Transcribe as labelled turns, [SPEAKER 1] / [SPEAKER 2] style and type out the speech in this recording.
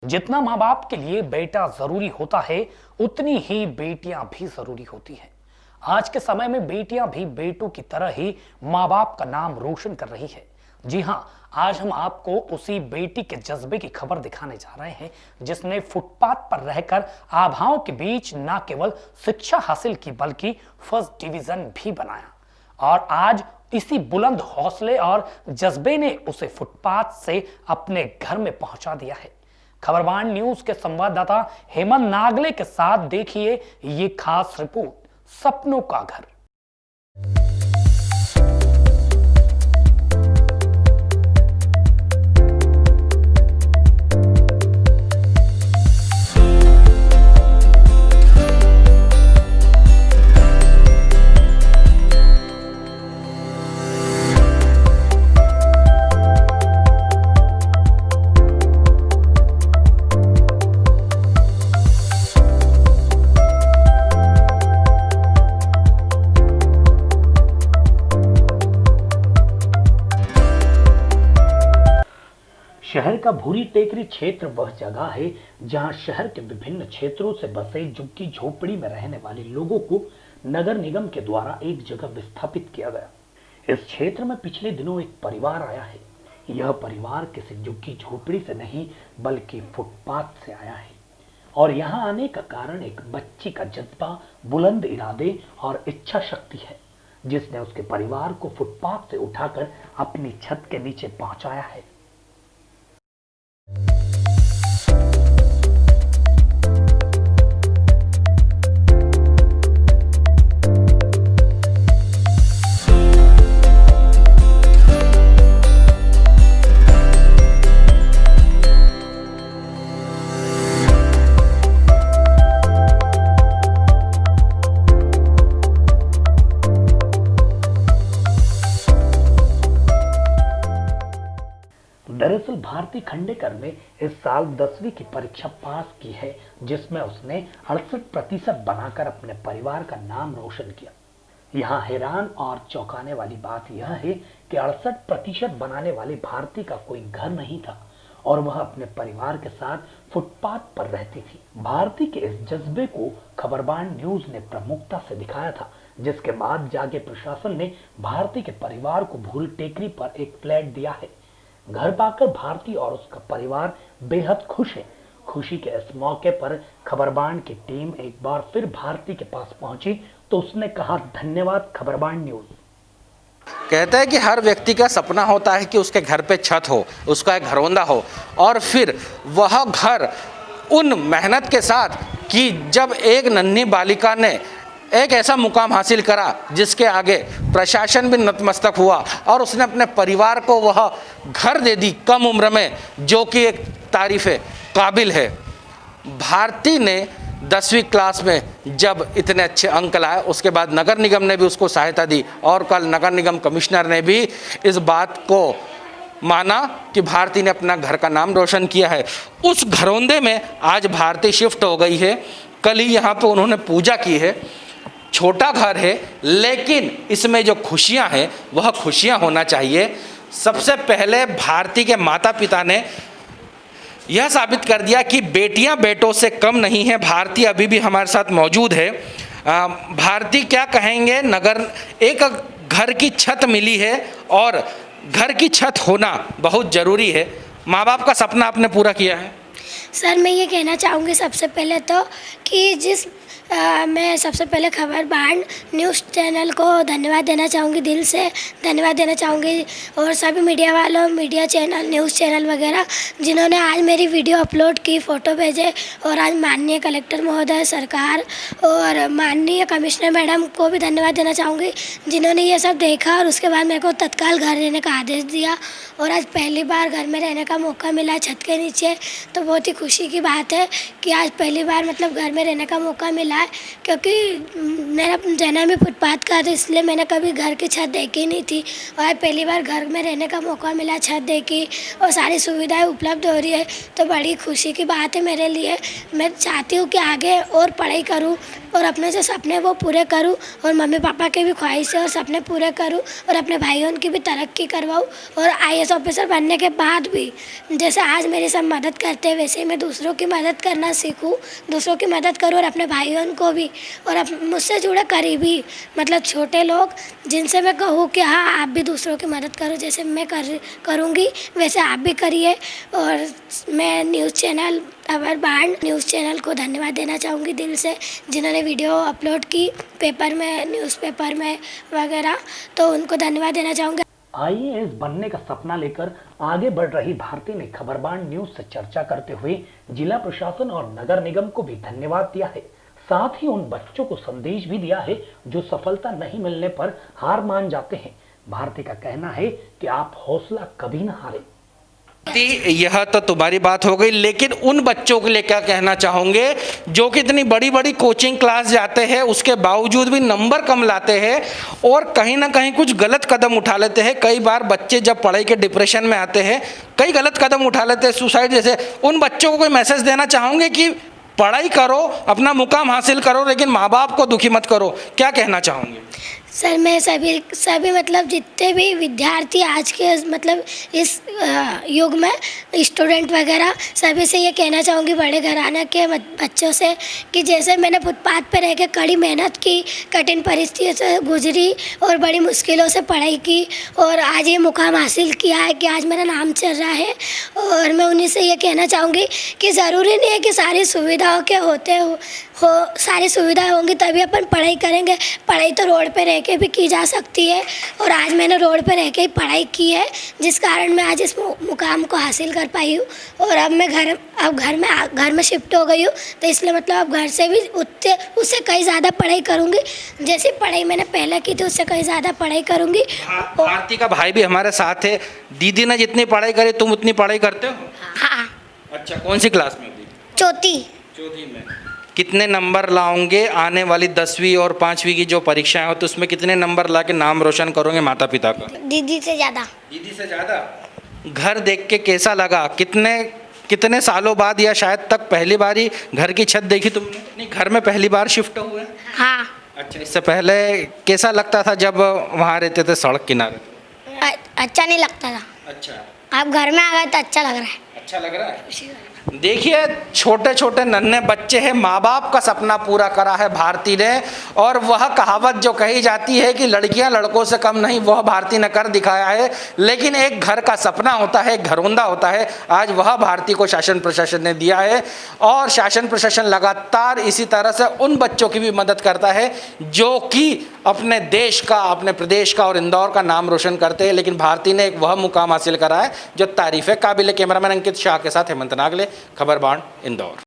[SPEAKER 1] जितना माँ बाप के लिए बेटा जरूरी होता है, उतनी ही बेटियां भी जरूरी होती हैं। आज के समय में बेटियां भी बेटों की तरह ही माँ बाप का नाम रोशन कर रही है। जी हां, आज हम आपको उसी बेटी के जज्बे की खबर दिखाने जा रहे हैं, जिसने फुटपाथ पर रहकर आभाओं के बीच न केवल शिक्षा हासिल की, बल्कि फर्स्ट डिवीजन भी बनाया। और आज इसी बुलंद हौसले और जज्बे ने उसे फुटपाथ से अपने घर में पहुंचा दिया है। खबरबान न्यूज के संवाददाता हेमंत नागले के साथ देखिए ये खास रिपोर्ट, सपनों का घर। शहर का भूरी टेकरी क्षेत्र वह जगह है जहां शहर के विभिन्न क्षेत्रों से बसे झुग्गी झोपड़ी में रहने वाले लोगों को नगर निगम के द्वारा एक जगह विस्थापित किया गया। इस क्षेत्र में पिछले दिनों एक परिवार आया है। यह परिवार किसी झुग्गी झोपड़ी से नहीं, बल्कि फुटपाथ से आया है। और यहाँ आने का कारण एक बच्ची का जज्बा, बुलंद इरादे और इच्छा शक्ति है, जिसने उसके परिवार को फुटपाथ से उठाकर अपनी छत के नीचे पहुंचाया है। दरअसल भारती खंडेकर ने इस साल 10वीं की परीक्षा पास की है, जिसमें उसने 68% बनाकर अपने परिवार का नाम रोशन किया। यहाँ हैरान और चौंकाने वाली बात यह है कि 68% बनाने वाले भारती का कोई घर नहीं था और वह अपने परिवार के साथ फुटपाथ पर रहती थी। भारती के इस जज्बे को खबरबान न्यूज ने प्रमुखता से दिखाया था, जिसके बाद जागे प्रशासन ने भारती के परिवार को भूरी टेकरी पर एक फ्लैट दिया है। घर पाकर भारती और उसका परिवार बेहद खुश है। खुशी के इस मौके पर खबरबान की टीम एक बार फिर भारती के पास पहुंची तो उसने कहा, धन्यवाद खबरबान न्यूज।
[SPEAKER 2] कहते हैं कि हर व्यक्ति का सपना होता है कि उसके घर पे छत हो, उसका एक घरौंदा हो, और फिर वह घर उन मेहनत के साथ कि जब एक नन्ही बालिका ने एक ऐसा मुकाम हासिल करा जिसके आगे प्रशासन भी नतमस्तक हुआ और उसने अपने परिवार को वह घर दे दी कम उम्र में, जो कि एक तारीफ काबिल है। भारती ने 10वीं क्लास में जब इतने अच्छे अंक लाए, उसके बाद नगर निगम ने भी उसको सहायता दी और कल नगर निगम कमिश्नर ने भी इस बात को माना कि भारती ने अपना घर का नाम रोशन किया है। उस घरौंदे में आज भारती शिफ्ट हो गई है। कल ही यहाँ पे उन्होंने पूजा की है। छोटा घर है, लेकिन इसमें जो खुशियां हैं वह खुशियां होना चाहिए। सबसे पहले भारती के माता पिता ने यह साबित कर दिया कि बेटियां बेटों से कम नहीं हैं। भारती अभी भी हमारे साथ मौजूद है। भारती क्या कहेंगे? एक घर की छत मिली है और घर की छत होना बहुत ज़रूरी है। माँ बाप का सपना आपने पूरा किया है।
[SPEAKER 3] सर, मैं ये कहना चाहूँगी सबसे पहले तो कि मैं सबसे पहले खबरबान न्यूज़ चैनल को धन्यवाद देना चाहूँगी, दिल से धन्यवाद देना चाहूँगी, और सभी मीडिया वालों, मीडिया चैनल, न्यूज़ चैनल वगैरह जिन्होंने आज मेरी वीडियो अपलोड की, फ़ोटो भेजे, और आज माननीय कलेक्टर महोदय, सरकार और माननीय कमिश्नर मैडम को भी धन्यवाद देना चाहूँगी, जिन्होंने ये सब देखा और उसके बाद मेरे को तत्काल घर रहने का आदेश दिया और आज पहली बार घर में रहने का मौका मिला छत के नीचे। तो बहुत ही खुशी की बात है कि आज पहली बार मतलब घर में रहने का मौका मिला है, क्योंकि मेरा जन्म भी फुटपाथ का था, इसलिए मैंने कभी घर की छत देखी नहीं थी और पहली बार घर में रहने का मौका मिला, छत देखी और सारी सुविधाएं उपलब्ध हो रही है, तो बड़ी खुशी की बात है मेरे लिए। मैं चाहती हूँ कि आगे और पढ़ाई करूँ और अपने जो सपने वो पूरे करूँ और मम्मी पापा के भी ख्वाहिशें और सपने पूरे करूँ और अपने भाइयों की भी तरक्की करवाऊँ और IAS ऑफिसर बनने के बाद भी जैसे आज मेरी सब मदद करते हैं वैसे ही मैं दूसरों की मदद करना सीखूँ, दूसरों की मदद करूँ और अपने भाइयों को भी और मुझसे जुड़े करीबी मतलब छोटे लोग जिनसे मैं कहूँ कि हाँ आप भी दूसरों की मदद करो, जैसे मैं करूँगी वैसे आप भी करिए। और मैं न्यूज़ चैनल खबर बाण न्यूज़ चैनल को धन्यवाद देना चाहूँगी दिल से, जिन्होंने वीडियो अपलोड की पेपर में, न्यूज़पेपर में वगैरह, तो उनको धन्यवाद देना चाहूँगी।
[SPEAKER 1] IAS बनने का सपना लेकर आगे बढ़ रही भारती ने खबरबान न्यूज से चर्चा करते हुए जिला प्रशासन और नगर निगम को भी धन्यवाद दिया है। साथ ही उन बच्चों को संदेश भी दिया है जो सफलता नहीं मिलने पर हार मान जाते हैं। भारती का कहना है कि आप हौसला कभी न हारें।
[SPEAKER 2] यह तो तुम्हारी बात हो गई, लेकिन उन बच्चों के लिए क्या कहना चाहोगे जो कि इतनी बड़ी बड़ी कोचिंग क्लास जाते हैं, उसके बावजूद भी नंबर कम लाते हैं और कहीं ना कहीं कुछ गलत कदम उठा लेते हैं। कई बार बच्चे जब पढ़ाई के डिप्रेशन में आते हैं, कई गलत कदम उठा लेते हैं, सुसाइड जैसे। उन बच्चों को कोई मैसेज देना चाहोगे कि पढ़ाई करो, अपना मुकाम हासिल करो, लेकिन माँ बाप को दुखी मत करो, क्या कहना चाहोगे?
[SPEAKER 3] सर मैं सभी मतलब जितने भी विद्यार्थी आज के मतलब इस युग में स्टूडेंट वगैरह सभी से ये कहना चाहूँगी, बड़े घराने के बच्चों से, कि जैसे मैंने फुटपाथ पर रह के कड़ी मेहनत की, कठिन परिस्थितियों से गुजरी और बड़ी मुश्किलों से पढ़ाई की और आज ये मुकाम हासिल किया है कि आज मेरा नाम चल रहा है। और मैं उन्हीं से ये कहना चाहूँगी कि ज़रूरी नहीं है कि सारी सुविधाओं के होते हो सारी सुविधाएं होंगी तभी अपन पढ़ाई करेंगे। पढ़ाई तो रोड पे रह के भी की जा सकती है और आज मैंने रोड पे रह के ही पढ़ाई की है, जिस कारण मैं आज इस मुकाम को हासिल कर पाई हूँ। और अब मैं घर में शिफ्ट हो गई हूँ, तो इसलिए मतलब अब घर से भी उससे कहीं ज़्यादा पढ़ाई करूँगी। जैसी पढ़ाई मैंने पहले की थी उससे कहीं ज़्यादा पढ़ाई करूँगी।
[SPEAKER 2] भारती का भाई भी हमारे साथ है। दीदी ने जितनी पढ़ाई करी तुम उतनी पढ़ाई करते हो?
[SPEAKER 3] हाँ।
[SPEAKER 2] अच्छा, कौन सी क्लास में अभी?
[SPEAKER 3] चौथी
[SPEAKER 2] में। कितने नंबर लाओगे आने वाली 10वीं और 5वीं की जो परीक्षाएं हो, तो उसमें कितने नंबर ला के नाम रोशन करोगे माता पिता का?
[SPEAKER 3] दीदी से ज़्यादा। घर
[SPEAKER 2] देख के कैसा लगा? कितने सालों बाद या शायद तक पहली बार ही घर की छत देखी तुमने? नहीं, घर में पहली बार शिफ्ट हुए?
[SPEAKER 3] हाँ।
[SPEAKER 2] अच्छा, इससे पहले कैसा लगता था जब वहाँ रहते थे सड़क किनारे?
[SPEAKER 3] अच्छा नहीं लगता था।
[SPEAKER 2] अच्छा,
[SPEAKER 3] आप घर में आ गए तो अच्छा लग रहा है।
[SPEAKER 2] अच्छा लग रहा है। देखिए, छोटे छोटे नन्हे बच्चे हैं, माँ बाप का सपना पूरा करा है भारती ने। और वह कहावत जो कही जाती है कि लड़कियां लड़कों से कम नहीं, वह भारती ने कर दिखाया है। लेकिन एक घर का सपना होता है, एक घरौंदा होता है, आज वह भारती को शासन प्रशासन ने दिया है। और शासन प्रशासन लगातार इसी तरह से उन बच्चों की भी मदद करता है जो कि अपने देश का, अपने प्रदेश का और इंदौर का नाम रोशन करते हैं। लेकिन भारती ने एक वह मुकाम हासिल करा है जो तारीफ है काबिल। कैमरामैन अंकित शाह के साथ हेमंत नागले, खबरबान, इंदौर।